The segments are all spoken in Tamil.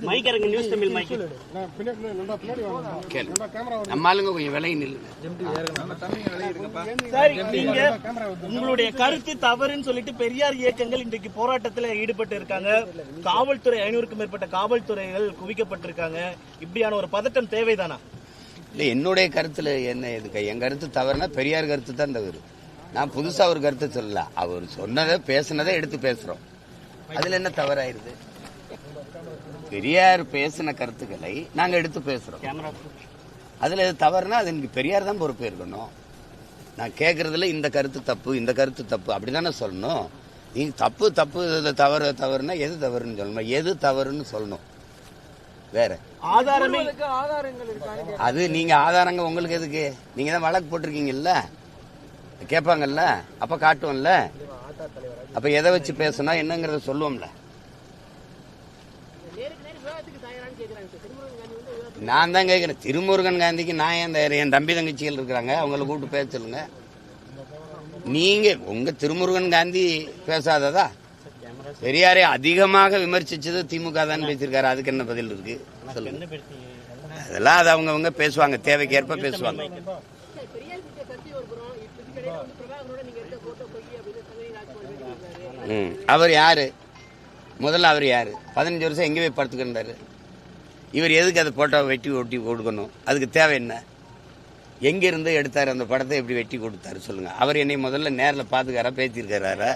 மைக்கரங்க நியூஸ் தமிழ் மைக் நம்மளுங்க கொஞ்சம் விலை சார், நீங்க உங்களுடைய கருத்து தவறுன்னு சொல்லிட்டு பெரியார் இயக்கங்கள் இன்றைக்கு போராட்டத்தில் ஈடுபட்டு இருக்காங்க. காவல்துறை 500க்கும் மேற்பட்ட காவல்துறைகள் குவிக்கப்பட்டிருக்காங்க. இப்படியான ஒரு பதட்டம் தேவைதானா? இல்ல, என்னுடைய கருத்துல என்ன இதுக்கு என் கருத்து தவறுனா பெரியார் கருத்து தான் தவறு. நான் புதுசா ஒரு கருத்து சொல்லல. அவர் சொன்னதை பேசுனதை எடுத்து பேசுறோம். அதுல என்ன தவறாயிருது? பெரியார் பேசின கருத்துக்களை நாங்க எடுத்து பேசுறோம். அதுல தவறுனா அது எனக்கு பெரியார் தான் பொறுப்பு இருக்கணும். நான் கேட்கறதுல இந்த கருத்து தப்பு, இந்த கருத்து தப்பு அப்படிதானே சொல்லணும். நீங்க தப்பு தப்பு தவறு தவறுனா எது தவறுன்னு சொல்லணும், எது தவறுன்னு சொல்லணும். வேற அது நீங்க ஆதாரங்க உங்களுக்கு எதுக்கு? நீங்க தான் வழக்கு போட்டிருக்கீங்கல்ல, கேட்பாங்கல்ல, அப்ப காட்டுவோம்ல. அப்ப எதை வச்சு பேசணும் என்னங்கறத சொல்லுவோம்ல. நான் தான் கேட்கிறேன், திருமுருகன் காந்திக்கு நான் என் தம்பி தங்கச்சிகள் இருக்கிறாங்க, அவங்களை கூப்பிட்டு பேச சொல்லுங்க. நீங்க உங்க திருமுருகன் காந்தி பேசாததா? பெரியாரை அதிகமாக விமர்சிச்சது திமுக தான் பேசியிருக்காரு. அதுக்கு என்ன பதில் இருக்கு சொல்லுங்க. அதெல்லாம் அது அவங்க பேசுவாங்க, தேவைக்கேற்ப பேசுவாங்க. அவர் யாரு? முதல்ல அவர் யாரு? 15 வருஷம் எங்க போய் படுத்துக்கிட்டாரு? இவர் எதுக்கு அதை போட்டோ வெட்டி ஒட்டி கொடுக்கணும்? அதுக்கு தேவை என்ன? எங்கிருந்து எடுத்தாரு அந்த படத்தை? எப்படி வெட்டி கொடுத்தாரு சொல்லுங்க. அவர் என்னை முதல்ல நேரில் பாத்துக்காரா, பேசியிருக்காரா?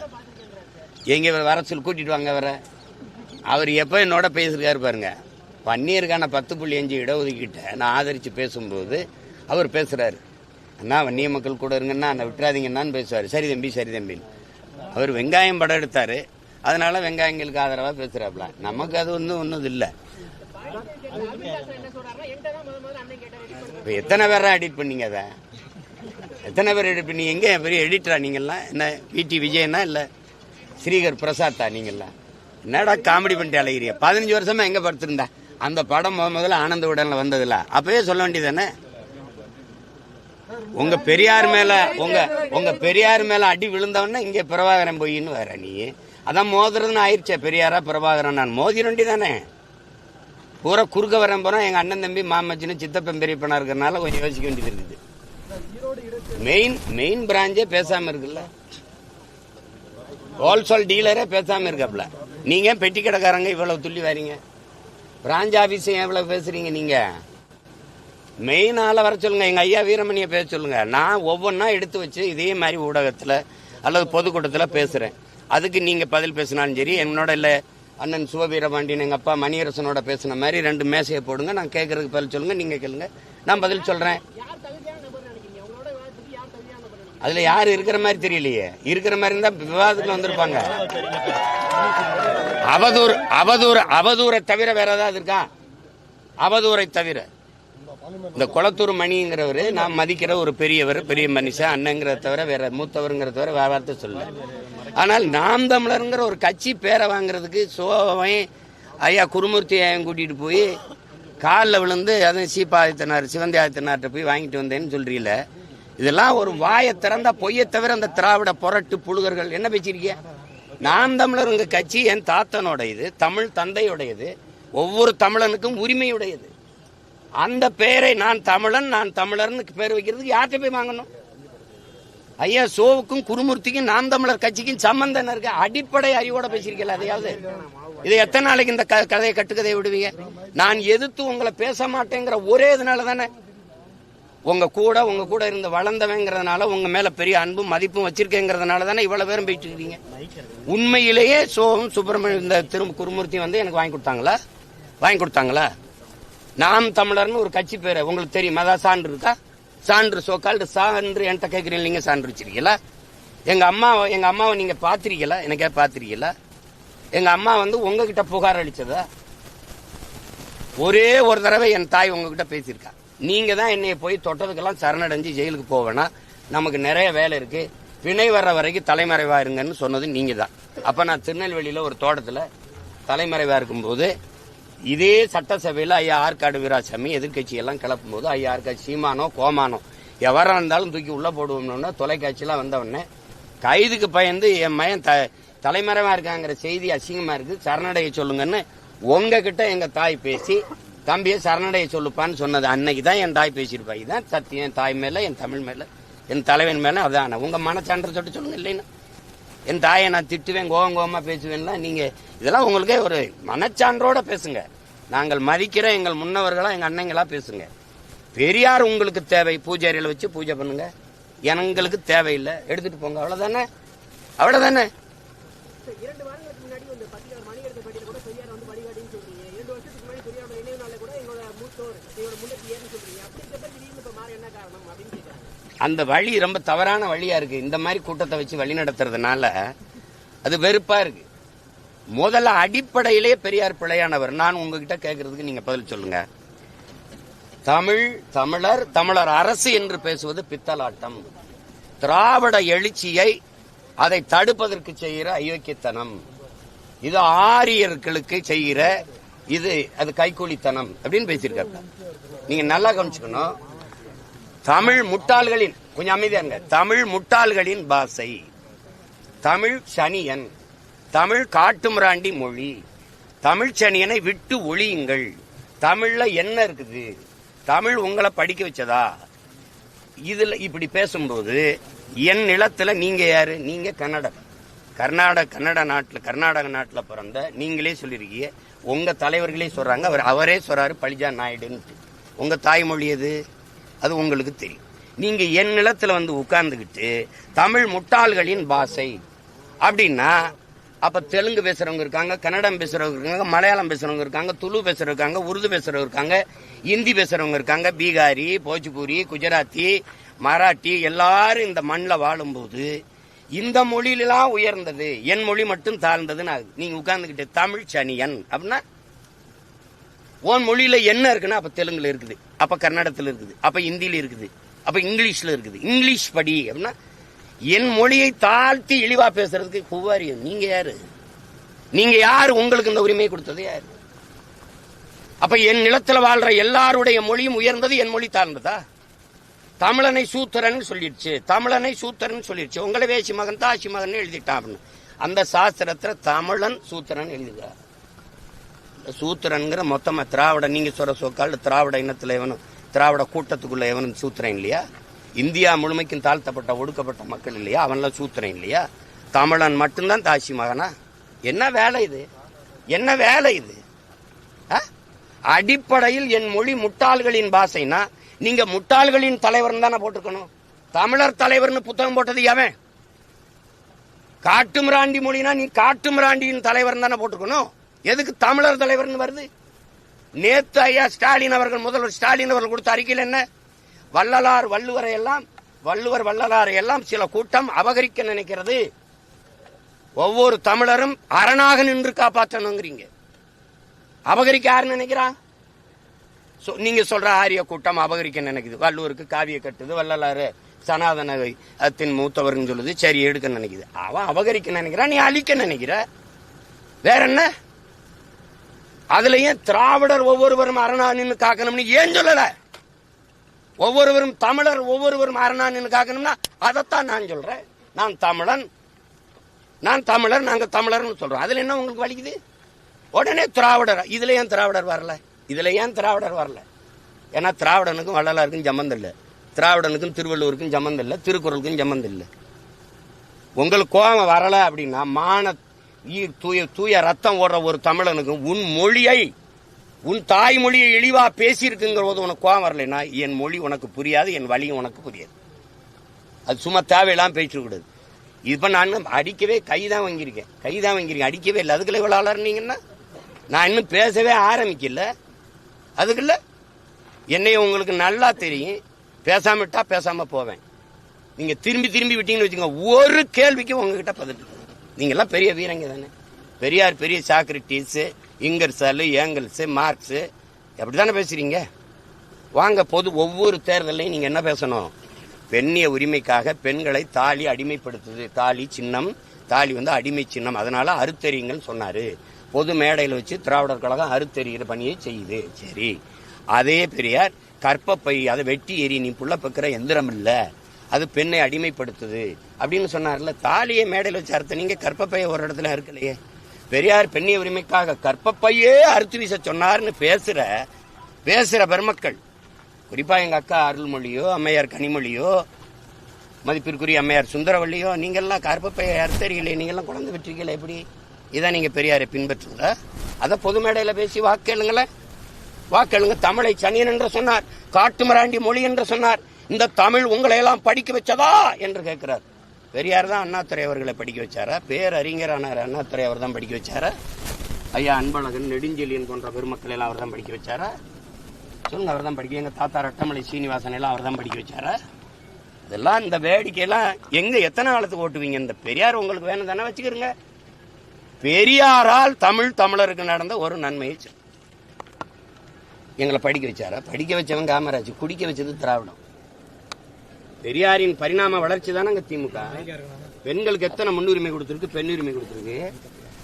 எங்க வர சொல்லி கூட்டிட்டு வாங்க. அவர் எப்ப என்னோட பேசிருக்காரு பாருங்க. வன்னியருக்கான 10.5 இடஒதுக்கீட்டை நான் ஆதரிச்சு பேசும்போது அவர் பேசுறாரு, அண்ணா வன்னிய மக்கள் கூட இருங்கன்னா நான் விட்டுறாதீங்கன்னு பேசுவாரு. சரி தம்பி சரி தம்பின்னு. அவர் வெங்காயம் படம் எடுத்தாரு, அதனால வெங்காயங்களுக்கு ஆதரவா பேசுறாப்ல. நமக்கு அது ஒன்றும் இல்லை. எத்தனை பேரா எடிட் பண்ணீங்க? அதை எத்தனை பேர் எடிட் பண்ணி? எங்க பெரிய எடிட்டரா நீங்கெல்லாம்? என்ன VT விஜயனா இல்ல ஸ்ரீகர் பிரசாத்தா நீங்கெல்லாம்? என்னடா காமெடி பண்ணிட்டு அழகிறிய? 15 வருஷமா எங்க படுத்திருந்தா? அந்த படம் முதல்ல ஆனந்த உடன்ல வந்ததுல அப்பவே சொல்ல வேண்டியதானே. உங்க பெரியார் மேல அடி விழுந்தவன இங்க பிரபாகரன் போயின்னு வேற. நீ அதான் மோதுறதுன்னு ஆயிடுச்சே. பெரியாரா பிரபாகரன்? நான் மோதிர வேண்டியதானே. பூரா குறுக்க வரேன் போறோம். எங்க அண்ணன் தம்பி மாமச்சின்னு சித்தப்பன் பெரியப்பனா இருக்கிறதுனால கொஞ்சம் யோசிக்க வேண்டியது இருக்குது. மெயின் பிராஞ்சே பேசாம இருக்குல்ல. ஹோல்சேல் டீலரே பேசாம இருக்காப்ல. நீங்க பெட்டி கடைக்காரங்க இவ்வளவு துள்ளி வரீங்க. பிராஞ்ச் ஆபீஸ் எவ்வளவு பேசுறீங்க? நீங்க மெயின் ஆள வர சொல்லுங்க. எங்க ஐயா வீரமணியை பேச சொல்லுங்க. நான் ஒவ்வொன்னா எடுத்து வச்சு இதே மாதிரி ஊடகத்துல அல்லது பொதுக்கூட்டத்துல பேசுறேன். அதுக்கு நீங்க பதில் பேசினாலும் சரி, என்னோட இல்ல அண்ணன் சிவவீரபாண்டியன் எங்க அப்பா மணியரசனோட பேசின மாதிரி 2 மேசையை போடுங்க. நான் கேட்கறதுக்கு பதில் சொல்லுங்க, நீங்க கேளுங்க, நான் பதில் சொல்றேன். அதுல யாரு இருக்கிற மாதிரி தெரியலையே. இருக்கிற மாதிரி இருந்தா விவாதத்துல வந்திருப்பாங்க. அவதூறை தவிர வேற ஏதாவது இருக்கா? அவதூறை தவிர இந்த குளத்தூர் மணிங்கிறவரு நான் மதிக்கிற ஒரு பெரியவர், பெரிய மனுஷன், அண்ணங்கிறத தவிர வேற மூத்தவருங்கிற தவிர வேற வார்த்தை சொல்ல. ஆனால் நாம் தமிழருங்கிற ஒரு கட்சி பேரை வாங்குறதுக்கு சோவை ஐயா குருமூர்த்தி ஐயன் கூட்டிட்டு போய் காலில் விழுந்து அதுவும் சீப்பாதித்தனார் சிவந்தி ஆதித்தனார்கிட்ட போய் வாங்கிட்டு வந்தேன்னு சொல்றீல. இதெல்லாம் ஒரு வாயை திறந்தா பொய்யை தவிர அந்த திராவிட புரட்டு புழுகர்கள் என்ன பேசிருக்கீங்க? நாம் தமிழர் உங்க கட்சி என் தாத்தனோடையது, தமிழ் தந்தையுடையது, ஒவ்வொரு தமிழனுக்கும் உரிமையுடையது. அந்த பெயரை நான் தமிழர்னு பேர் வைக்கிறதுக்கு யார்கிட்ட போய் வாங்கணும்? ஐயா சோவுக்கும் குருமூர்த்திக்கும் நாம் தமிழர் கட்சிக்கும் சம்பந்தம் இருக்கு. அடிப்படை அறிவோட பேசிருக்கல. அதையாவது இதை எத்தனை நாளைக்கு இந்த கதையை கட்டுக்கதையை விடுவீங்க? நான் எதிர்த்து உங்களை பேச மாட்டேங்கிற ஒரே இதனால தானே. உங்க கூட இருந்து வளர்ந்தவங்கிறதுனால, உங்க மேல பெரிய அன்பும் மதிப்பும் வச்சிருக்கேங்கிறதுனால தானே இவ்வளவு பேரும் போயிட்டு இருக்கீங்க. உண்மையிலேயே சோவும் சுப்பிரமணியம் இந்த குருமூர்த்தி வந்து எனக்கு வாங்கி கொடுத்தாங்களா? நாம் தமிழர்னு ஒரு கட்சி பேரு உங்களுக்கு தெரியும். அதான் சான்று இருக்கா? சான்று சோக்கால் சான்று என்கிட்ட கேட்கிறீங்க. நீங்க சான்று வச்சிருக்கீங்களா? எங்க அம்மாவை நீங்க பாத்திருக்கீங்களா? எனக்கே பாத்திருக்கீங்களா? எங்க அம்மா வந்து உங்ககிட்ட புகார் அளிச்சதா? ஒரே ஒரு தடவை என் தாய் உங்ககிட்ட பேசியிருக்கா. நீங்க தான் என்னைய போய் தொட்டதுக்கெல்லாம் சரணடைஞ்சு ஜெயிலுக்கு போவேனா, நமக்கு நிறைய வேலை இருக்கு, பிணை வர்ற வரைக்கும் தலைமறைவா இருங்கன்னு சொன்னது நீங்க தான். அப்ப நான் திருநெல்வேலியில ஒரு தோட்டத்துல தலைமறைவா இருக்கும்போது இதே சட்டசபையில ஐயா ஆற்காடு வீராசாமி எதிர்கட்சி எல்லாம் கிளப்பும் போது ஐயா ஆற்காடு சீமானோ கோமானோ எவரா இருந்தாலும் தூக்கி உள்ள போடுவோம்னு தொலைக்காட்சியெல்லாம் வந்தவொடனே கைதுக்கு பயந்து என் மயன் தலைமறைவா இருக்காங்கிற செய்தி அசிங்கமா இருக்கு, சரணடைய சொல்லுங்கன்னு உங்ககிட்ட எங்க தாய் பேசி தம்பியை சரணடைய சொல்லுப்பான்னு சொன்னது அன்னைக்கு தான் என் தாய் பேசியிருப்பா. இதுதான் சத்தியம். என் தாய் மேல, என் தமிழ் மேல, என் தலைவன் மேல. அதான் உங்க மனச்சான்ற சொல்லிட்டு சொல்லுங்க. இல்லைன்னா என் தாயை நான் திட்டுவேன், கோவமா பேசுவேன்னா நீங்க இதெல்லாம் உங்களுக்கே ஒரு மனச்சான்றோட பேசுங்க. நாங்கள் மதிக்கிற எங்கள் முன்னவர்களா, எங்க அண்ணங்களா பேசுங்க. பெரியார் உங்களுக்கு தேவை, பூஜாரியில வச்சு பூஜை பண்ணுங்க. எங்களுக்கு தேவையில்லை, எடுத்துட்டு போங்க. அவ்வளவுதானே, அவ்வளவுதானே. அந்த வழி ரொம்ப தவறான வழியா இருக்கு. இந்த மாதிரி கூட்டத்தை வச்சு வழி நடத்துறதுனால அது வெறுப்பா இருக்கு. முதல்ல அடிப்படையிலே பெரியார் பிழையானவர். நான் உங்ககிட்ட கேட்கறதுக்கு நீங்க பதில் சொல்லுங்க. தமிழர் அரசு என்று பேசுவது பித்தலாட்டம். திராவிட எழுச்சியை அதை தடுப்பதற்கு செய்கிற அயோக்கியத்தனம். இது ஆரியர்களுக்கு செய்கிற அது கைக்கூலித்தனம் அப்படின்னு பேசியிருக்காங்க. நீங்க நல்லா கவனிச்சுக்கணும். தமிழ் முட்டாள்களின், கொஞ்சம் அமைதியா இருங்க, தமிழ் முட்டாள்களின் பாஷை, தமிழ் சனியன், தமிழ் காட்டுமிராண்டி மொழி, தமிழ் சனியனை விட்டு ஒழியுங்கள். தமிழ்ல என்ன இருக்குது? தமிழ் உங்களை படிக்க வச்சதா? இதுல இப்படி பேசும்போது என் நிலத்துல நீங்க யாரு? நீங்க கர்நாடக நாட்டுல பிறந்த நீங்களே சொல்லிருக்கீங்க. உங்க தலைவர்களே சொல்றாங்க, அவரே சொல்றாரு பழிஜா நாயுடுன்னு. உங்க தாய்மொழி எது? அது உங்களுக்கு தெரியும். நீங்க என் நிலத்துல வந்து உட்கார்ந்துகிட்டு தமிழ் முட்டாள்களின் பாஷை அப்படின்னா, அப்ப தெலுங்கு பேசுறவங்க இருக்காங்க, கன்னடம் பேசுறவங்க இருக்காங்க, மலையாளம் பேசுறவங்க இருக்காங்க, துளு பேசுறவங்க இருக்காங்க, உருது பேசுறவங்க இருக்காங்க, ஹிந்தி பேசுறவங்க இருக்காங்க, பீகாரி, போஜ்பூரி, குஜராத்தி, மராட்டி, எல்லாரும் இந்த மண்ணில் வாழும்போது இந்த மொழியிலாம் உயர்ந்தது, என் மொழி மட்டும் தாழ்ந்ததுன்னு ஆகுது. நீங்க உட்கார்ந்துகிட்டு தமிழ் சனியன் அப்படின்னா, உன் மொழியில என்ன இருக்குன்னா, அப்ப தெலுங்குல இருக்குது, அப்ப கன்னடத்துல இருக்குது, அப்ப ஹிந்தியில இருக்குது, அப்ப இங்கிலீஷ்ல இருக்குது. இங்கிலீஷ் படி அப்படின்னா, என் மொழியை தாழ்த்தி இழிவா பேசுறதுக்கு குவாரியம். நீங்க யாரு? நீங்க யாரு? உங்களுக்கு இந்த உரிமையை கொடுத்தது யாரு? அப்ப என் நிலத்துல வாழ்ற எல்லாருடைய மொழியும் உயர்ந்தது, என் மொழி தாழ்ந்ததா? தமிழனை சூத்திரன் சொல்லிடுச்சு, தமிழனை சூத்திரன் சொல்லிடுச்சு. உங்களை வேசி மகன் தாசி மகன் எழுதிட்டான் அப்படின்னு. அந்த சாஸ்திரத்துல தமிழன் சூத்திரன் எழுதுகிறார். சூத்திரன்கிற மொத்தமா திராவிட, நீங்க சொல்ற சொற்கால் திராவிட இனத்துல எவனும், திராவிட கூட்டத்துக்குள்ள எவனும் சூத்திரன் இல்லையா? இந்தியா முழுமைக்கும் தாழ்த்தப்பட்ட ஒடுக்கப்பட்ட மக்கள் இல்லையா? அவன்லாம் சூத்திரன் இல்லையா? தமிழன் மட்டும்தான் தாசி மகனா? என்ன வேலை இது? என்ன வேலை இது? அடிப்படையில் என் மொழி முட்டாள்களின் பாஷைனா, நீங்க முட்டாள்களின் தலைவர் தானே போட்டுக்கணும். தமிழர் தலைவர்னு புத்தகம் போட்டது எவன்? காட்டுமிராண்டி மொழினா நீ காட்டுமிராண்டியின் தலைவர் தானே போட்டுக்கணும். எதுக்கு தமிழர் தலைவர்னு வருது? நேத்து ஐயா ஸ்டாலின் அவர்கள், முதல்வர் ஸ்டாலின் அவர்கள் கொடுத்த அறிக்கையில் என்ன? வள்ளுவர் வள்ளலாரை எல்லாம் சில கூட்டம் அபகரிக்க நினைக்கிறது. ஒவ்வொரு தமிழரும் அரணாக நின்று காப்பாற்றணுங்கிறீங்க. அபகரிக்க யாரு நினைக்கிறா? நீங்க சொல்ற ஆரிய கூட்டம் அபகரிக்க நினைக்குது. வள்ளுவருக்கு காவிய கட்டுது, வள்ளலாறு சனாதனத்தின் மூத்தவர்னு சொல்லுது, சரி எடுக்க நினைக்குது. அவன் அபகரிக்க நினைக்கிறான், நீ அழிக்க நினைக்கிற. வேற என்ன? அதுல ஏன் திராவிடர் ஒவ்வொருவரும் அரணா நின்று காக்கணும்னு ஏன் சொல்லல? ஒவ்வொருவரும் தமிழர் ஒவ்வொருவரும் அரணா நின்று காக்கணும்னா அதைத்தான் நான் சொல்றேன். நான் தமிழர், நாங்க தமிழர்னு சொல்றோம். அதுல என்ன உங்களுக்கு வலிக்குது? உடனே திராவிடர். இதுல ஏன் திராவிடர் வரல? ஏன்னா திராவிடனுக்கும் வள்ளலாருக்கும் சம்பந்தம் இல்லை, திராவிடனுக்கும் திருவள்ளுவருக்கும் சம்பந்தம் இல்லை, திருக்குறளுக்கும் சம்பந்தம் இல்லை. உங்களுக்கு கோபம் வரல அப்படின்னா, தூய ரத்தம் ஓடுற ஒரு தமிழனுக்கு உன் தாய்மொழியை இழிவா பேசியிருக்குங்கிற போது உனக்கு கோபம் வரலைன்னா, என் மொழி உனக்கு புரியாது, என் வழியும் உனக்கு புரியாது. அது சும்மா தேவையெல்லாம் பேசக்கூடாது. இப்ப நான் அடிக்கவே கைதான் வாங்கியிருக்கேன், அடிக்கவே இல்லை. அதுக்குள்ள இவ்வளவு அலர்னீங்கன்னா நான் இன்னும் பேசவே ஆரம்பிக்கல. அதுக்குள்ள என்னைய உங்களுக்கு நல்லா தெரியும். பேசாம விட்டா பேசாம போவேன். நீங்க திரும்பி விட்டீங்கன்னு வச்சுக்கோங்க, ஒரு கேள்விக்கு உங்ககிட்ட பதில். நீங்க எல்லாம் பெரிய வீரங்க தானே. பெரியார் பெரிய சாக்ரட்டிஸ், இங்கர்சாலு, ஏங்கல்ஸ், மார்க்ஸ் அப்படித்தானே பேசுறீங்க. வாங்க, ஒவ்வொரு தேர்தலையும் நீங்க என்ன பேசணும்? பெண்ணிய உரிமைக்காக பெண்களை தாலி அடிமைப்படுத்துது, தாலி சின்னம், தாலி அடிமை சின்னம், அதனால அறுத்தறியுங்கள் சொன்னாரு. பொது மேடையில் வச்சு திராவிடர் கழகம் அறுத்தறிகிற பணியை செய்யுது. சரி, அதே பெரியார் கற்பப்பை அதை வெட்டி எறி, நீ புள்ள பக்கிற எந்திரம் இல்ல, அது பெண்ணை அடிமைப்படுத்துது அப்படின்னு சொன்னார்ல. தாலியை மேடையில் வச்சு அறுத்த நீங்க கற்பப்பையை ஒரு இடத்துல இருக்கலையே. பெரியார் பெண்ணிய உரிமைக்காக கற்பப்பையே அறுத்து வீச சொன்னார்னு பேசுற பெருமக்கள், குறிப்பா எங்க அக்கா அருள்மொழியோ, அம்மையார் கனிமொழியோ, மதிப்பிற்குரிய அம்மையார் சுந்தரவள்ளியோ, நீங்கெல்லாம் கற்பப்பையை அறுத்தறிகளே, நீங்கெல்லாம் குழந்தை பெற்றீங்களே, எப்படி இதான் நீங்க பெரியாரை பின்பற்றுங்களா? அதை பொது மேடையில பேசி வாக்கெழுங்களேன், வாக்கெழுங்க. தமிழை சனியன் என்று சொன்னார், காட்டுமிராண்டி மொழி என்று சொன்னார். இந்த தமிழ் உங்களை எல்லாம் படிக்க வச்சதா என்று கேட்கிறார். பெரியார் தான் அண்ணாதுரை அவர்களை படிக்க வச்சாரா? பேரறிஞரானார் அண்ணாதுரை அவர் தான் படிக்க வச்சாரா? ஐயா அன்பழகன், நெடுஞ்செழியன் போன்ற பெருமக்கள் எல்லாம் அவர் தான் படிக்க வச்சாரா? சொல்லுங்க, அவர் தான் படிக்க. எங்க தாத்தா ரட்டமலை சீனிவாசன் எல்லாம் அவர் தான் படிக்க வச்சாரா? இதெல்லாம் இந்த வேடிக்கையெல்லாம் எங்க எத்தனை காலத்துக்கு ஓட்டுவீங்க? இந்த பெரியார் உங்களுக்கு வேணும் தானே, வச்சுக்கிறீங்க. பெரியாரால் தமிழருக்கு நடந்த ஒரு நன்மையை எங்களை படிக்க வச்சாரா? படிக்க வச்சவன் காமராஜ், குடிக்க வச்சது திராவிடம். பெரியாரின் பரிணாம வளர்ச்சி தானே திமுக. பெண்களுக்கு எத்தனை முன்னுரிமை கொடுத்திருக்கு, பெண் உரிமை கொடுத்திருக்கு.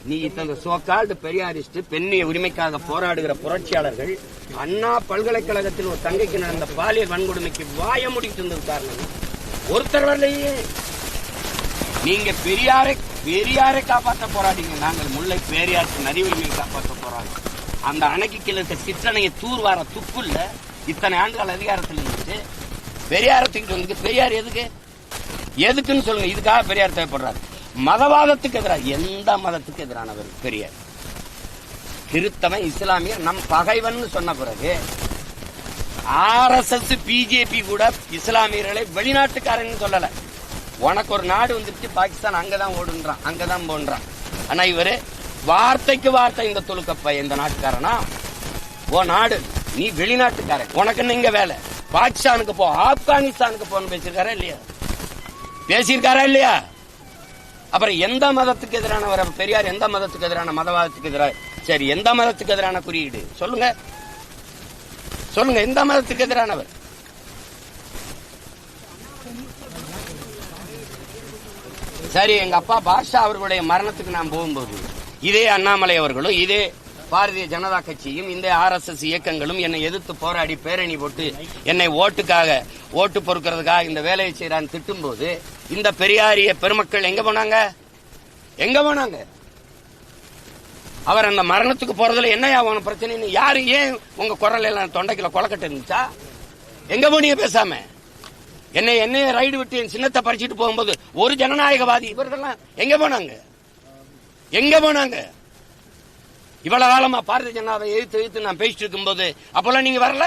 நீ இத்தனை சோகால்டு பெரியாரிஸ்ட், பெண்ணிய உரிமைக்காக போராடுகிற புரட்சியாளர்கள் அண்ணா பல்கலைக்கழகத்தில் ஒரு தங்கைக்கு நடந்த பாலியல் வன்கொடுமைக்கு வாய முடித்து இருந்தது காரணம் ஒருத்தர் வரலையே. நீங்க பெரியாரை காப்பாற்ற போராடிங்க, நாங்கள் முல்லை பெரியாருக்கு நதி உரிமையை காப்பாற்ற போராடுறோம். அந்த அணைக்கு கீழே இருக்க சிற்றணையை தூர்வார துப்புல்ல இத்தனை ஆண்டுகள் அதிகாரத்தில் இருந்துச்சு. பெரியாரத்துக்கிட்டு வந்து பெரியார் எதுக்குன்னு சொல்லுங்க. இதுக்காக பெரியார் தேவைப்படுறாரு. மதவாதத்துக்கு எதிராக, எந்த மதத்துக்கு எதிரானவர் பெரியார்? கிறிஸ்தவன், இஸ்லாமிய நம் பகைவன் சொன்ன பிறகு RSS பிஜேபி கூட இஸ்லாமியர்களை வெளிநாட்டுக்காரன்னு சொல்லல. உனக்கு ஒரு நாடு வந்துருச்சு பாகிஸ்தான், அங்கதான் ஓடுன்றான், அங்கதான் போன்றான். ஆனா இவரு வார்த்தைக்கு வார்த்தை இந்த துலுக்கப்ப இந்த நாட்டுக்காரனா? ஓ நாடு, நீ வெளிநாட்டுக்காரன், உனக்கு இங்க வேலை, பாகிஸ்தானுக்கு போ, ஆப்கானிஸ்தானுக்கு போன்னு பேசியிருக்காரா இல்லையா? பேசியிருக்காரா இல்லையா? அப்புறம் எந்த மதத்துக்கு எதிரானவர் பெரியார்? எந்த மதத்துக்கு எதிரான? மதவாதத்துக்கு எதிராக. சரி, எந்த மதத்துக்கு எதிரான குறியீடு சொல்லுங்க, சொல்லுங்க. எந்த மதத்துக்கு எதிரானவர்? சரி, எங்க அப்பா பாஷா அவர்களுடைய மரணத்துக்கு நான் போகும்போது இதே அண்ணாமலை அவர்களும் இதே பாரதிய ஜனதா கட்சியும் இந்த RSS இயக்கங்களும் என்னை எதிர்த்து போராடி பேரணி போட்டு என்னை ஓட்டு பொறுக்கிறதுக்காக இந்த வேலையை செய்யறான்னு திட்டும் போது இந்த பெரியாரிய பெருமக்கள் எங்க போனாங்க? அவர் அந்த மரணத்துக்கு போறதுல என்ன ஆகும் பிரச்சனை? யாரு ஏன் உங்க குரல் எல்லாம் தொண்டைக்குள்ள கொலக்கட்டு இருந்துச்சா? எங்க போனீங்க பேசாம? என்னை ரைடு விட்டு என் சின்னத்தை பறிச்சுட்டு போகும்போது ஒரு ஜனநாயகவாதி இவர்கள்லாம் எங்க போனாங்க? இவ்வளவு காலமா பாரதிய ஜனதாவை எதிர்த்து நான் பேசிட்டு இருக்கும் போது அப்பெல்லாம் நீங்க வரல.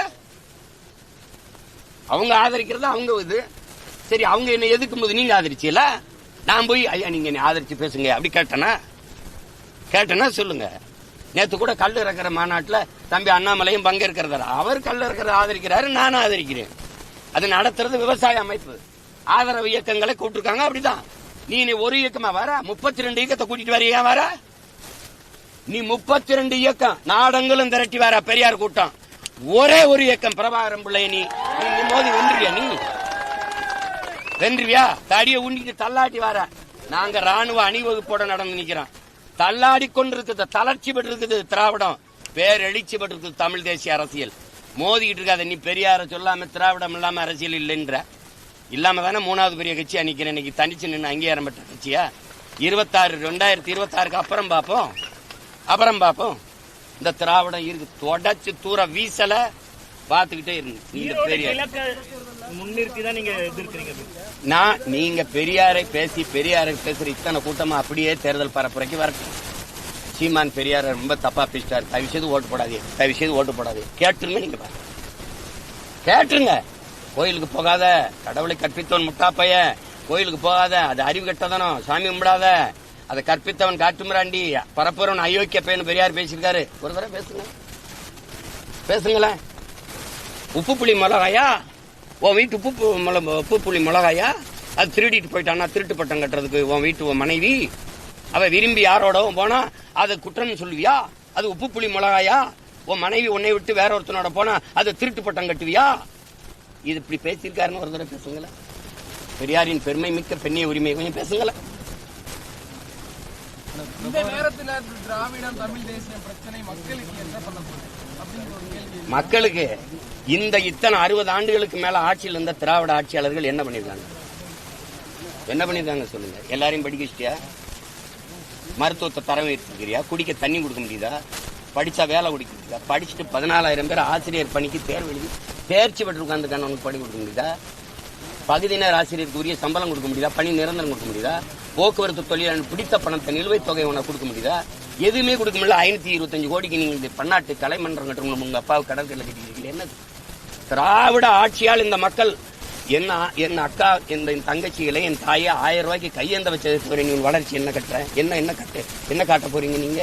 அவங்க ஆதரிக்கிறது அவங்க இது. சரி, அவங்க என்ன எதிர்க்கும் போது நீங்க ஆதரிச்சீல, நான் போய் ஐயா நீங்க என்ன ஆதரிச்சு பேசுங்க அப்படி கேட்டனா சொல்லுங்க. நேத்து கூட கல் இறக்குற மாநாட்டுல தம்பி அண்ணாமலையும் பங்கேற்கிறதா? அவர் கல் இறக்குறத ஆதரிக்கிறாரு, நானும் ஆதரிக்கிறேன். அது நடத்துறது விவசாய அமைப்பு, ஆதரவு இயக்கங்களை கூப்பிட்டுருக்காங்க. அப்படிதான் நீ ஒரு இயக்கமா வர 32 இயக்கத்தை கூட்டிட்டு வரையா வர? நீ 32 இயக்கம் நாடங்களும் திரட்டி வர பெரியார் கூட்டம். ஒரே ஒரு இயக்கம் பிரபாகரன் பிள்ளை நீ மோதி வென்றுவியா? தடிய உண்டிட்டு தள்ளாட்டி வர. நாங்க ராணுவ அணிவகுப்போட நடந்து நிக்கிறோம். தள்ளாடி கொண்டிருக்குது, தளர்ச்சி பெற்று இருக்குது திராவிடம், பேரெழுச்சி பெற்று இருக்குது தமிழ் தேசிய அரசியல். மோதிக்கிட்டு இருக்காத. நீ பெரியார சொல்லாம திராவிடம் இல்லாம அரசியல் இல்லைன்ற இல்லாம தானே 3வது பெரிய கட்சியா நிக்கிறேன். இன்னைக்கு தனிச்சு நின்று அங்கீகாரம் பெற்ற கட்சியா? 2026க்கு அப்புறம் பார்ப்போம். இந்த திராவிடம் இருக்கு, தொடச்சு தூர வீசல பாத்துக்கிட்டே இருக்கு. நீங்க பெரியாரை பேசுற இத்தனை கூட்டமா அப்படியே தேர்தல் பரப்புரைக்கு வரட்டும். சீமான் பெரியார ரொம்ப தப்பா பேசிட்டாரு, தயவு செய்து ஓட்டு போடாதே, கேட்டுருங்க. நீங்க கேட்டுருங்க. கோயிலுக்கு போகாத, கடவுளை கற்பித்தவன் முட்டாப்பைய, கோயிலுக்கு போகாத, அது அறிவு கெட்டதனம், சாமி கும்பிடாத, அதை கற்பித்தவன் காட்டுமிராண்டி, பரப்புறவன் அயோக்கிய பையன் பெரியார் பேசியிருக்காரு. ஒரு தடவை பேசுங்களேன். உப்பு புளி மிளகாயா? உன் வீட்டு உப்பு புளி மிளகாயா? அது திருடிட்டு போயிட்டான்னா திருட்டு பட்டம் கட்டுறதுக்கு உன் வீட்டு மனைவி அவ விரும்பி யாரோடவும் போனா அது குற்றம் சொல்லுவியா? அது உப்பு புளி மிளகாயா? உன் மனைவி உன்னை விட்டு வேற ஒருத்தனோட போனா அது திருட்டு பட்டம் கட்டுவியா? இது இப்படி பேசியிருக்காருன்னு ஒரு தடவை பேசுங்களேன். பெரியாரின் பெருமை மிக்க பெண்ணிய உரிமை கொஞ்சம் பேசுங்களேன். இந்த நேரத்தில் திராவிடம் தமிழ் தேசிய பிரச்சனை மக்களுக்கு என்ன பண்ண போகுது? மக்களுக்கு இந்த இத்தனை 60 ஆண்டுகளுக்கு மேல ஆட்சியில் இருந்த திராவிட ஆட்சியாளர்கள் என்ன பண்ணிருக்காங்க சொல்லுங்க. எல்லாரையும் படிக்க வச்சிட்டியா? மருத்துவத்தை தரம் எடுத்துக்கிறியா? குடிக்க தண்ணி கொடுக்க முடியுதா? படிச்சா வேலை கொடுக்க முடியுதா? படிச்சுட்டு 14,000 பேர் ஆசிரியர் பணிக்கு தேர்வு எழுதி தேர்ச்சி பெற்று உட்காந்துருக்கான உனக்கு பணி கொடுக்க முடியுதா? பகுதி நேர ஆசிரியருக்கு உரிய சம்பளம் கொடுக்க முடியுதா? பணி நிரந்தரம் கொடுக்க முடியுதா? போக்குவரத்து தொழிலாளர் பிடித்த பணத்தை நிலுவைத் தொகை உனக்கு கொடுக்க முடியுதா? எதுவுமே கொடுக்க முடியல. 525 கோடிக்கு நீங்க இந்த பன்னாட்டு கலைமன்றம் கட்டுறவங்க உங்க அப்பாவுக்கு கடற்கரை கட்டிக்கிறீங்க. என்ன திராவிட ஆட்சியால் இந்த மக்கள் என் அக்கா என் தங்கச்சிகளை என் தாயை 1000 ரூபாய்க்கு கையேந்த வச்சது நீங்க வளர்ச்சி என்ன கட்டுற? என்ன காட்ட போறீங்க நீங்க?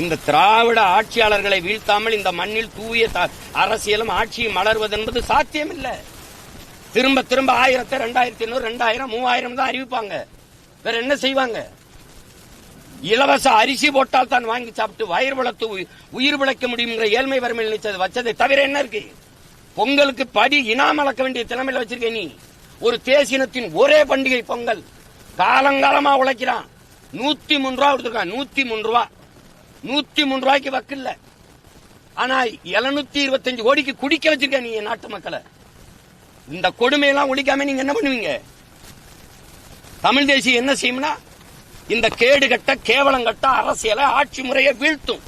இந்த திராவிட ஆட்சியாளர்களை வீழ்த்தாமல் இந்த மண்ணில் தூய அரசியலும் ஆட்சியும் மலர்வது என்பது சாத்தியம் இல்லை. திரும்ப 1000, 2500, 2000, 3000 தான் அறிவிப்பாங்க. வேற என்ன செய்வாங்க? இலவச அரிசி போட்டால் தான் வாங்கி சாப்பிட்டு வயிறு வளர்த்து உயிர் பிழைக்க முடியுங்கிற ஏழ்மை வறுமையில் நிச்சயத்தை வச்சதை தவிர என்ன இருக்கு? பொங்கலுக்கு படி இனாம் அளக்க வேண்டிய திறமையில வச்சிருக்க நீ. ஒரு தேசினத்தின் ஒரே பண்டிகை பொங்கல். காலங்காலமா உழைக்கிறான். 103 ரூபா கொடுத்துருக்கான். 103 ரூபா. 103 ரூபாய்க்கு வக்கில்ல. ஆனா 725 கோடிக்கு குடிக்க வச்சிருக்க நீ நாட்டு மக்களை. இந்த கொடுமையெல்லாம் ஒழிக்காம நீங்க என்ன பண்ணுவீங்க? தமிழ் தேசியம் என்ன செய்யும்னா இந்த கேடுகட்ட கேவலங்கட்ட அரசியலை ஆட்சி முறையை வீழ்த்தும்.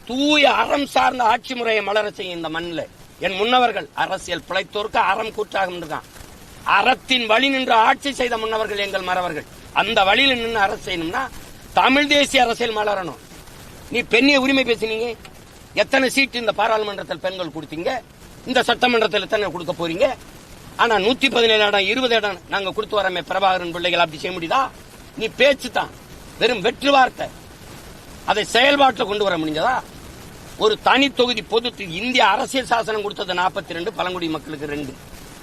தூய அறம் சார்ந்த ஆட்சி முறையை மலர செய்யும் இந்த மண்ணில். என் முன்னவர்கள் அரசியல் பிழைத்தோருக்கு அறம் கூற்றாக இருக்கான். அறத்தின் வழி நின்று ஆட்சி செய்த முன்னவர்கள் எங்கள் மறவர்கள். அந்த வழியில் நின்று அரசு செய்யணும்னா தமிழ் தேசிய அரசியல் மலரணும். நீ பெண்ணிய உரிமை பேசினீங்க. எத்தனை சீட்டு இந்த பாராளுமன்றத்தில் பெண்கள் கொடுத்தீங்க? இந்த சட்டமன்றத்தில் எத்தனை கொடுக்க போறீங்க? ஆனா 117 இடம் 20 இடம் நாங்க கொடுத்து வரமே பிரபாகரன் பிள்ளைகள் அப்படி செய்ய முடியுதா? நீ பேச்சு தான், வெறும் வெற்று வார்த்தை. அதை செயல்பாட்டில் கொண்டு வர முடிஞ்சதா? ஒரு தனி தொகுதி பொது இந்திய அரசியல் சாசனம் கொடுத்தது 42, பழங்குடி மக்களுக்கு 2.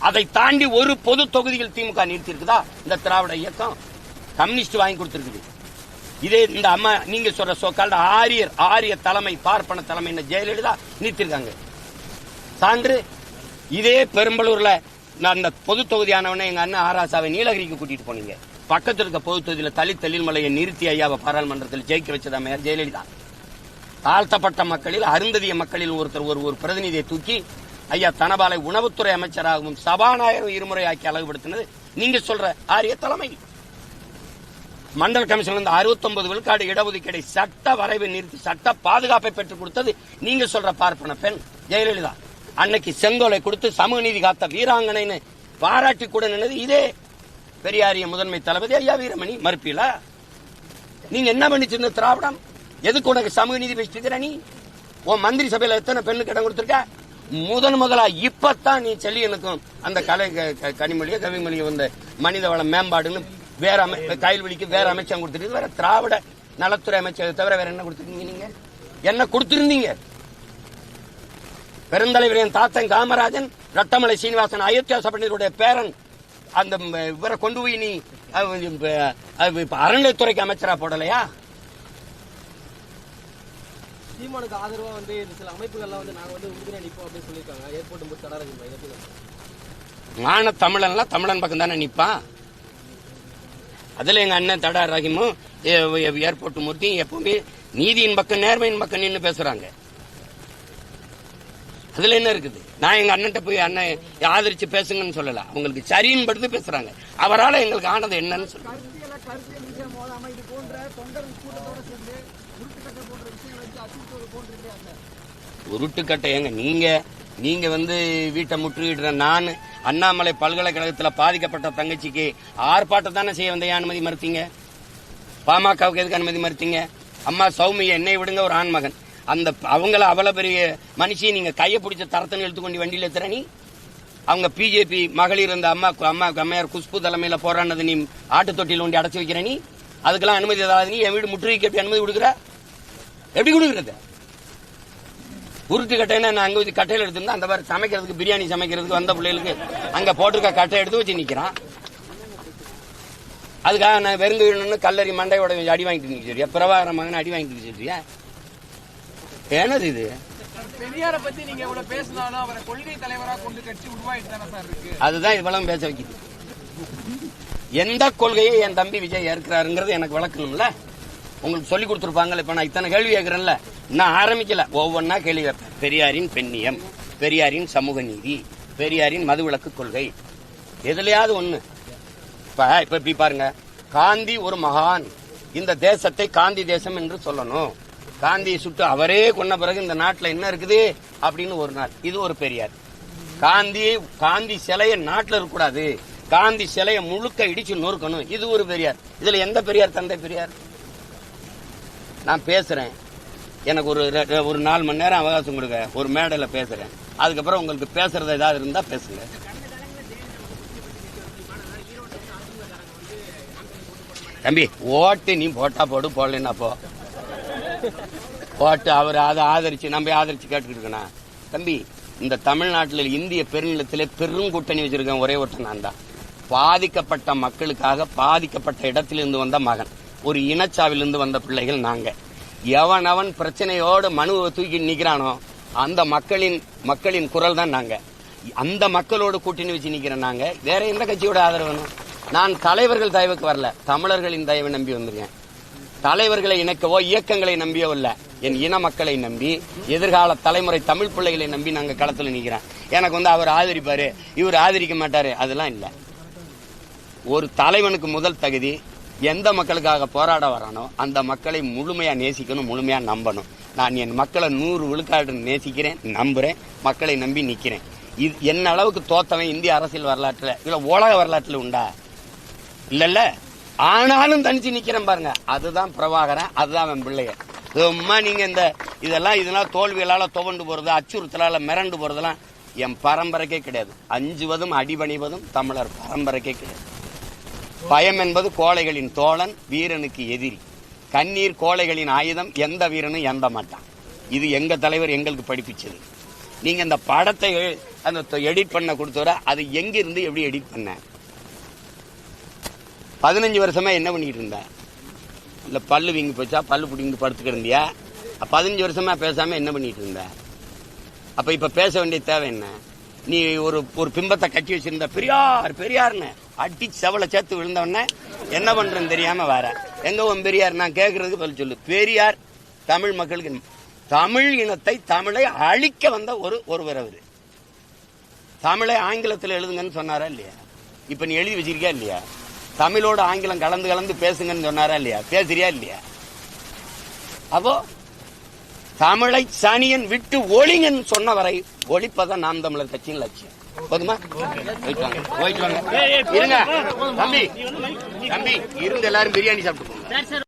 அதை தாண்டி ஒரு பொது தொகுதியில் திமுக நிறுத்தி இருக்குதா? இந்த திராவிட இயக்கம் கம்யூனிஸ்ட் வாங்கி கொடுத்திருக்குது. இதே இந்த அம்மா நீங்க சொல்ற சோக்கால் ஆரிய தலைமை பார்ப்பன தலைமை ஜெயலலிதா நிறுத்திருக்காங்க. சான்று இதே பெரும்பலூர்ல அந்த பொது தொகுதியானவன எங்க அண்ணன் ஆராசாவை நீலகிரிக்கு கூட்டிட்டு போனீங்க. பக்கத்தில் இருக்க பொது தொகுதியில் தலித்தெழில்மலையை நிறுத்தி ஐயாவை பாராளுமன்றத்தில் ஜெயிக்க வச்சதா மேயர் ஜெயலலிதா. தாழ்த்தப்பட்ட மக்களில் அருந்ததிய மக்களில் ஒரு பிரதிநிதியை தூக்கி ஐயா தனபாலை உணவுத்துறை அமைச்சராகவும் சபாநாயகரும் இருமுறை ஆக்கி அழகுபடுத்தினது நீங்க சொல்ற ஆரிய தலைமை. மண்டல் கமிஷன் 69 விழுக்காடு இடஒதுக்கீடை சட்ட வரைவை நிறுத்தி சட்ட பாதுகாப்பை பெற்றுக் கொடுத்தது நீங்க சொல்ற பார்ப்பன பெண் ஜெயலலிதா. அன்னைக்கு செங்கோலை கொடுத்து சமூக நீதி காத்த வீராங்கனைன்னு பாராட்டி கூட நின்னது இதே பெரியாரிய முதன்மை தளபதி ஐயா வீரமணி. மறுப்பீல நீங்க என்ன பண்ணிச்சிருந்த திராவிடம்? எதுக்கு உனக்கு சமூக நீதி பேசிட்டு நீ? உன் மந்திரி சபையில எத்தனை பெண்ணுக்கு இடம் கொடுத்திருக்க? முதலா இப்பத்தான் நீ செல்லியனுக்கும் அந்த கலை கனிமொழியோ கவிமொழியோ வந்த மனித வள மேம்பாடுன்னு வேற கைல்வெளிக்கு வேற அமைச்சகம் கொடுத்துருக்கு. வேற திராவிட நலத்துறை அமைச்சரை தவிர வேற என்ன கொடுத்துருக்கீங்க? நீங்க என்ன கொடுத்திருந்தீங்க? பெருந்தலைவர் என் தாத்தன் காமராஜன், ரட்டமலை சீனிவாசன், அயோத்தியா சபையினருடைய பேரன், அந்த இவரை கொண்டு போய் நீ அறநிலையத்துறைக்கு அமைச்சரா போடலையா? சீமானுக்கு ஆதரவா சில அமைப்புகள்லாம் நாங்க உறுதுணை நிற்போம் அப்படின்னு சொல்லியிருக்காங்க. ஏர்போர்ட் தடை மான தமிழன்லாம் தமிழன் பக்கம் தானே நிப்பான். அதுல எங்க அண்ணன் தடா ரஹீமும் ஏர்போர்ட் மூர்த்தியும் எப்பவுமே நீதியின் பக்கம் நேர்மையின் பக்கம் நின்று பேசுறாங்க. அதுல என்ன இருக்குது? நான் எங்க அண்ணன் போய் அண்ணன் ஆதரிச்சு பேசுங்கன்னு சொல்லல. அவங்களுக்கு சரின்னு படுத்து பேசுறாங்க. அவரால் எங்களுக்கு ஆனது என்னன்னு சொல்லுங்க. உருட்டுக்கட்டை ஏங்க நீங்க வீட்டை முற்றுகிடுற நான் அண்ணாமலை பல்கலைக்கழகத்தில் பாதிக்கப்பட்ட தங்கச்சிக்கு ஆர்ப்பாட்டம் தானே செய்ய வந்த அனுமதி மறுத்தீங்க? பாமகவுக்கு எதுக்கு அனுமதி மறுத்தீங்க? அம்மா சௌமிய என்னை விடுங்க ஒரு ஆண்மகன் அந்த அவங்கள அவ்வளவு பெரிய மனுஷியை நீங்க கையை பிடிச்ச தரத்தனை எடுத்துக்கொண்டு வண்டியில திறனி அவங்க பிஜேபி மகளிர் இருந்த அம்மையார் குஷ்பு தலைமையில போராடினது நீ ஆட்டு தொட்டியில் ஒண்டி அடைச்சு வைக்கிற நீ அதுக்கெல்லாம் அனுமதி ஏதாவது நீ என் வீடு முற்றுகைக்கு எப்படி அனுமதி கொடுக்குற? எப்படி கொடுக்குறது? உருட்டு கட்டைன்னா நான் அங்க கட்டையில எடுத்திருந்தா அந்த மாதிரி சமைக்கிறதுக்கு பிரியாணி சமைக்கிறதுக்கு வந்த பிள்ளைகளுக்கு அங்க போட்டிருக்க கட்டை எடுத்து வச்சு நிக்கிறான். அதுக்காக நான் வெறுங்க கல்லறி மண்டையோட அடி வாங்கிட்டு நிக்கிறியா? பிரபாகர மகன் அடி வாங்கிட்டு நிக்கிறியா? என்னது இது? பெரியாரை பத்தி நீங்க இவ்வளவு பேசினாலும் அவரை கொள்கை தலைவரா கொண்டு கட்சி உருவாயிட்டு தானே சார் இருக்கு. அதுதான் இவ்வளவு பேச வைக்குது. எந்த கொள்கையை என் தம்பி விஜய் ஏற்கிறாருங்கிறது எனக்கு விளக்கணும்ல. உங்களுக்கு சொல்லி கொடுத்துருப்பாங்கல்ல. இப்ப நான் இத்தனை கேள்வி கேட்கிறேன்ல, நான் ஆரம்பிக்கல, ஒவ்வொன்னா கேள்வி வைப்பேன். பெரியாரின் பெண்ணியம், பெரியாரின் சமூக நீதி, பெரியாரின் மதுவிலக்கு கொள்கை, எதுலையாவது ஒண்ணு. இப்ப இப்படி பாருங்க, காந்தி ஒரு மகான், இந்த தேசத்தை காந்தி தேசம் என்று சொல்லணும். காந்தியை சுட்டு அவரே கொன்ன பிறகு இந்த நாட்டில் என்ன இருக்குது அப்படின்னு ஒரு நாள். இது ஒரு பெரியார். காந்தி சிலையை நாட்டில் இருக்கக்கூடாது, காந்தி சிலையை முழுக்க இடிச்சு நொறுக்கணும், இது ஒரு பெரியார். இதுல எந்த பெரியார் தந்தை பெரியார்? நான் பேசுறேன், எனக்கு ஒரு 4 மணி நேரம் அவகாசம் கொடுங்க, ஒரு மேடையில பேசுறேன். அதுக்கப்புறம் உங்களுக்கு பேசுறது ஏதாவது இருந்தா பேசுங்க. தம்பி, ஓட்டு நீ போட்டா போடு, போடலன்னா போ. ஓட்டு அவர் அதை ஆதரிச்சு நம்ம ஆதரிச்சு கேட்டுக்கிட்டு இருக்கணும். தம்பி, இந்த தமிழ்நாட்டில் இந்திய பெருநிலத்திலே பெரும் கூட்டணி வச்சிருக்கேன் ஒரே ஒருத்தன் நான் தான். பாதிக்கப்பட்ட மக்களுக்காக பாதிக்கப்பட்ட இடத்திலிருந்து வந்த மகன், ஒரு இனச்சாவிலிருந்து வந்த பிள்ளைகள் நாங்க. எவன் பிரச்சனையோடு மனுவை தூக்கி நிக்கிறானோ அந்த மக்களின் குரல் தான் நாங்க. அந்த மக்களோடு கூட்டணி வச்சு நிக்கிறேன் நாங்க. வேற எந்த கட்சியோட ஆதரவு வேணும்? நான் தலைவர்கள் தயவுக்கு வரல, தமிழர்களின் தயவை நம்பி வந்திருக்கேன். தலைவர்களை இணைக்கவோ இயக்கங்களை நம்பியோ இல்ல, என் இன மக்களை நம்பி, எதிர்கால தலைமுறை தமிழ் பிள்ளைகளை நம்பி நாங்க களத்துல நிக்கிறேன். எனக்கு அவர் ஆதரிப்பாரு, இவர் ஆதரிக்க மாட்டாரு, அதெல்லாம் இல்ல. ஒரு தலைவனுக்கு முதல் தகுதி எந்த மக்களுக்காக போராட வரானோ அந்த மக்களை முழுமையா நேசிக்கணும், முழுமையா நம்பணும். நான் என் மக்களை 100 விழுக்காடு நேசிக்கிறேன், நம்புறேன், மக்களை நம்பி நிக்கிறேன். இது என்ன அளவுக்கு தோத்தவன் இந்திய அரசியல் வரலாற்றுல இல்ல உலக வரலாற்றுல உண்டா? இல்ல. ஆனாலும் தனிச்சு நிக்கிறேன் பாருங்க, அதுதான் பிரபாகரன், அதுதான் அவன் பிள்ளைய. சும்மா நீங்க இதெல்லாம் தோல்விகளால துவண்டு போறது, அச்சுறுத்தலால மிரண்டு போறதெல்லாம் என் பரம்பரைக்கே கிடையாது. அஞ்சுவதும் அடிபணிவதும் தமிழர் பரம்பரைக்கே கிடையாது. பயம் என்பது கோழைகளின் தோழன், வீரனுக்கு எதிரி. கண்ணீர் கோழைகளின் ஆயுதம், எந்த வீரனும் எந்த மாட்டான். இது எங்க தலைவர் எங்களுக்கு படிப்பிச்சது. நீங்க இந்த படத்தை அந்த எடிட் பண்ண கொடுத்தவரை அது எங்கிருந்து எப்படி எடிட் பண்ண? 15 வருஷமா என்ன பண்ணிட்டு இருந்த? இல்ல பல்லு வீங்கி போச்சா, பல்லு பிடிங்கிட்டு படுத்துக்கிட்டு இருந்தியா? 15 வருஷமா பேசாம என்ன பண்ணிட்டு இருந்த? அப்ப இப்ப பேச வேண்டிய தேவை என்ன? நீ ஒரு பிம்பத்தை கட்டி வச்சிருந்த, பெரியார்னு அடி செவலை சேர்த்து விழுந்தவன என்ன பண்றேன்னு தெரியாம வர. எங்க உன் பெரியார்? நான் கேட்கறதுக்கு பதில் சொல்லு. பெரியார் தமிழ் மக்களுக்கு, தமிழ் இனத்தை, தமிழை அழிக்க வந்த ஒருவர் அவரு. தமிழை ஆங்கிலத்தில் எழுதுங்கன்னு சொன்னாரா இல்லையா? இப்ப நீ எழுதி வச்சிருக்கியா இல்லையா? தமிழோட ஆங்கிலம் கலந்து பேசுங்கன்னு சொன்னாரா இல்லையா? பேசுறியா இல்லையா? அப்போ தமிழை சனியன் விட்டு ஒளிங்கன்னு சொன்ன வரை ஒழிப்பதான் நாம் தமிழர் கட்சியின் லட்சியம். போதுமா? போயிட்டு வாங்க. இருங்க தம்பி, இருந்து எல்லாரும் பிரியாணி சாப்பிட்டு போங்க.